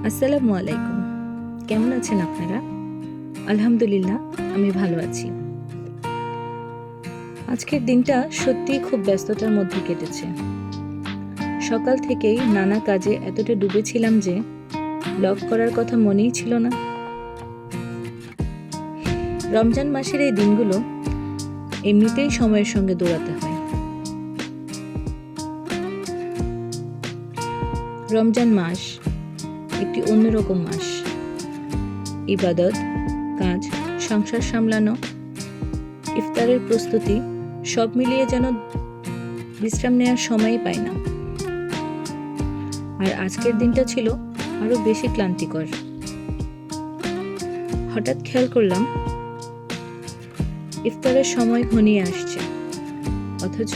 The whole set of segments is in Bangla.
আসসালামু আলাইকুম। কেমন আছেন আপনারা? আলহামদুলিল্লাহ, আমি ভালো আছি। আজকের দিনটা সত্যিই খুব ব্যস্ততার মধ্যে কেটেছে। সকাল থেকেই নানা কাজে এতটা ডুবেছিলাম যে ব্লগ করার কথা মনেই ছিল না। রমজান মাসের এই দিনগুলো এমনিতেই সময়ের সঙ্গে দৌড়াতে হয়। রমজান মাস একটি অন্যরকম মাস। ইবাদত, কাজ, সংসার সামলানো, ইফতারের প্রস্তুতি সব মিলিয়ে যেন বিশ্রাম নেওয়ার সময়ই পাই না। আর আজকের দিনটা ছিল আরো বেশি ক্লান্তিকর। হঠাৎ খেয়াল করলাম ইফতারের সময় ঘনিয়ে আসছে, অথচ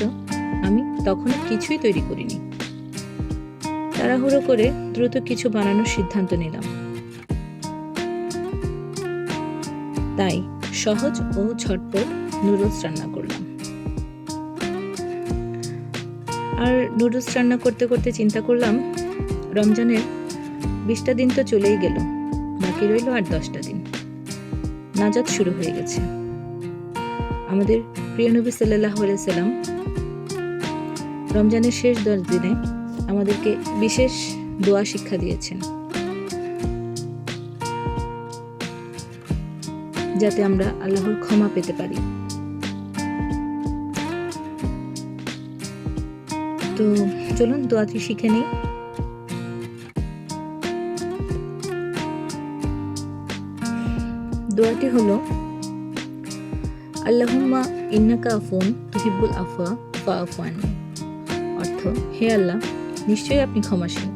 আমি তখনও কিছুই তৈরি করিনি। তাড়াহুড়ো করে দ্রুত কিছু বানানোর সিদ্ধান্ত নিলাম। তাই সহজ ও ঝটপট নুডলস রান্না করলাম। আর নুডলস রান্না করতে করতে চিন্তা করলাম, রমজানের 20টা দিন তো চলেই গেল, বাকি রইল আর 10টা দিন। নাজাত শুরু হয়ে গেছে। আমাদের প্রিয় নবী সাল্লাল্লাহু আলাইহি সাল্লাম রমজানের শেষ 10 দিনে আমাদেরকে বিশেষ দোয়া শিক্ষা দিয়েছেন, যাতে আমরা আল্লাহর ক্ষমা পেতে পারি। তো চলুন দোয়াটি শিখে নিই। দোয়াটি হলো, আল্লাহুম্মা ইন্নাকা আফুন তুহিব্বুল আফওয়া ফাআফু আন্নি। অর্থ, হে আল্লাহ, নিশ্চয়ই আপনি ক্ষমাশীল,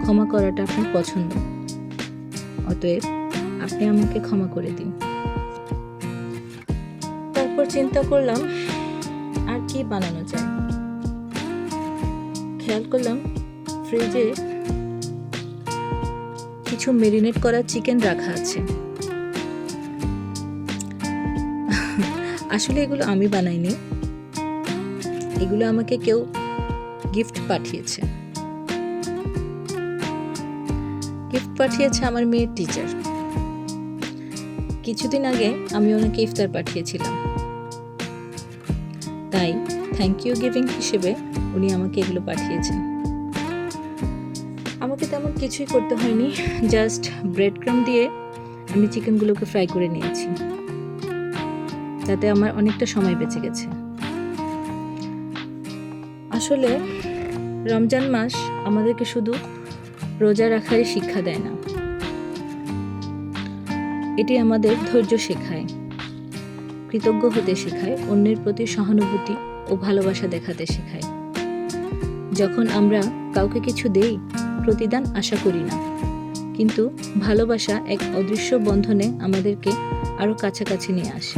ক্ষমা করাটা আপনার পছন্দ, অতএব আপনি আমাকে ক্ষমা করে দিন। তারপর চিন্তা করলাম আর কি বানানো যায়। খেয়াল করলাম ফ্রিজে কিছু মেরিনেট করা চিকেন রাখা আছে। আসলে এগুলো আমি বানাইনি, এগুলো আমাকে কেউ গিফট পাঠিয়েছে। গিফট পাঠিয়েছে আমার মেয়ের টিচার। কিছুদিন আগে আমি ওনাকে ইফতার পাঠিয়েছিলাম, তাই থ্যাংক ইউ গিভিং হিসেবে উনি আমাকে এগুলো পাঠিয়েছেন। আমাকে তেমন কিছুই করতে হয়নি, জাস্ট ব্রেড ক্রাম দিয়ে আমি চিকেনগুলোকে ফ্রাই করে নিয়েছি। তাতে আমার অনেকটা সময় বেঁচে গেছে। আসলে রমজান মাস আমাদেরকে শুধু রোজা রাখারই শিক্ষা দেয় না, এটি আমাদের ধৈর্য শেখায়, কৃতজ্ঞ হতে শেখায়, অন্যের প্রতি সহানুভূতি ও ভালোবাসা দেখাতে শেখায়। যখন আমরা কাউকে কিছু দেই, প্রতিদান আশা করি না, কিন্তু ভালোবাসা এক অদৃশ্য বন্ধনে আমাদেরকে আরো কাছাকাছি নিয়ে আসে।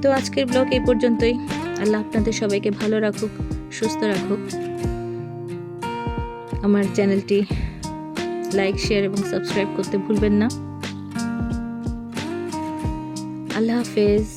তো আজকের ব্লগ এই পর্যন্তই। আল্লাহ আপনাদের সবাইকে ভালো রাখুক, সুস্থ রাখুক। আমার চ্যানেলটি লাইক, শেয়ার এবং সাবস্ক্রাইব করতে ভুলবেন না। আল্লাহ হাফেজ।